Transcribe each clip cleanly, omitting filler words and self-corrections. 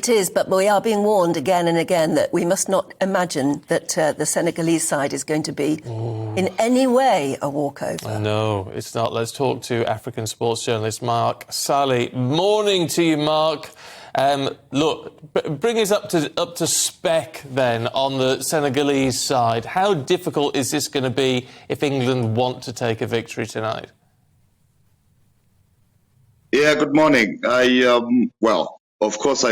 It is, but we are being warned again and again that we must not imagine that the Senegalese side is going to be in any way a walkover. No, it's not. Let's talk to African sports journalist Mark Ssali. Morning to you, Mark. Look, bring us up to spec then on the Senegalese side. How difficult is this going to be if England want to take a victory tonight? Yeah, good morning. Well, of course,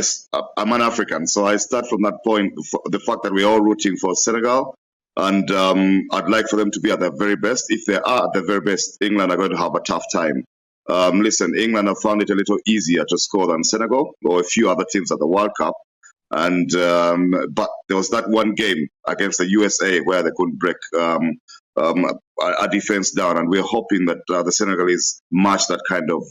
I'm an African, so I start from that point, the fact that we're all rooting for Senegal, and I'd like for them to be at their very best. If they are at their very best, England are going to have a tough time. Listen, England have found it a little easier to score than Senegal or a few other teams at the World Cup, and but there was that one game against the USA where they couldn't break a defense down, and we're hoping that the Senegalese match that kind of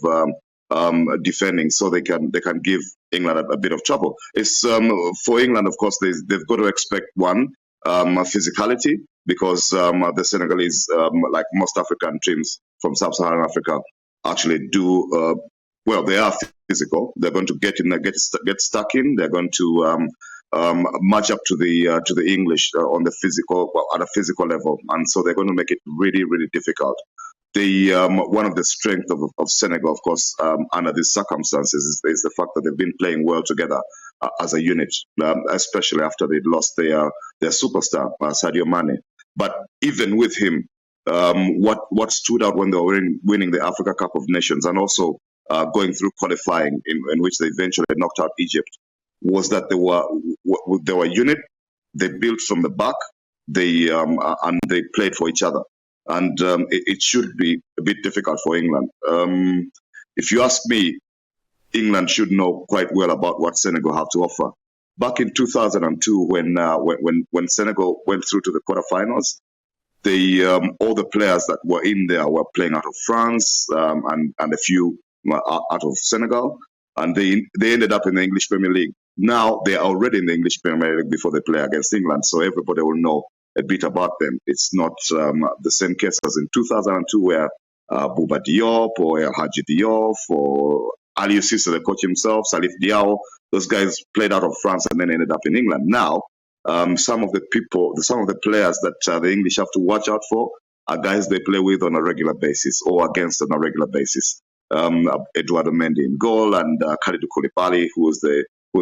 defending, so they can give England a bit of trouble. It's for England, of course, they've got to expect physicality, because the Senegalese, like most African teams from sub-Saharan Africa, actually do well. They are physical. They're going to get in, get stuck in. They're going to match up to the English on the physical, at a physical level, and so they're going to make it really, really difficult. One of the strengths of Senegal, of course, under these circumstances, is the fact that they've been playing well together as a unit, especially after they lost their superstar, Sadio Mane. But even with him, what stood out when they were winning the Africa Cup of Nations, and also going through qualifying, in which they eventually knocked out Egypt, was that they were a unit. They built from the back. And they played for each other. And it should be a bit difficult for England. If you ask me, England should know quite well about what Senegal have to offer. Back in 2002, when Senegal went through to the quarterfinals, all the players that were in there were playing out of France, and a few out of Senegal, and they ended up in the English Premier League. Now they are already in the English Premier League before they play against England, so everybody will know a bit about them. It's not the same case as in 2002, where Bouba Diop or El Hadji Diop or Aliou Cisse, the coach himself, Salif Diao, those guys played out of France and then ended up in England. Now, some of the players that the English have to watch out for are guys they play with on a regular basis or against on a regular basis. Eduardo Mendy in goal, and Kalidou Koulibaly, who is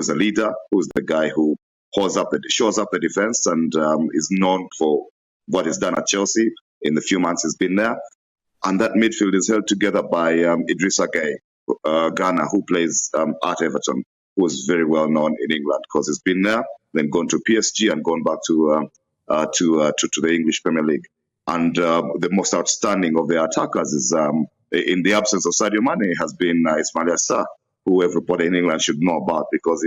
the leader, who is the guy who shows up the defense, and is known for what he's done at Chelsea in the few months he's been there. And that midfield is held together by Idrissa Gueye, Ghana, who plays at Everton, who is very well known in England because he's been there, then gone to PSG and gone back to the English Premier League. And the most outstanding of the attackers is, in the absence of Sadio Mane, has been Ismaila Sarr, who everybody in England should know about because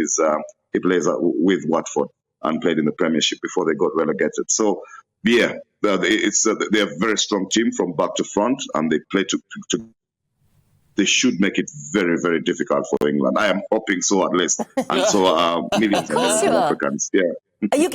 he plays with Watford and played in the Premiership before they got relegated. So, yeah, they're a very strong team from back to front, and they play to they should make it very, very difficult for England. I am hoping so, at least, and so millions of Africans. Yeah. Are you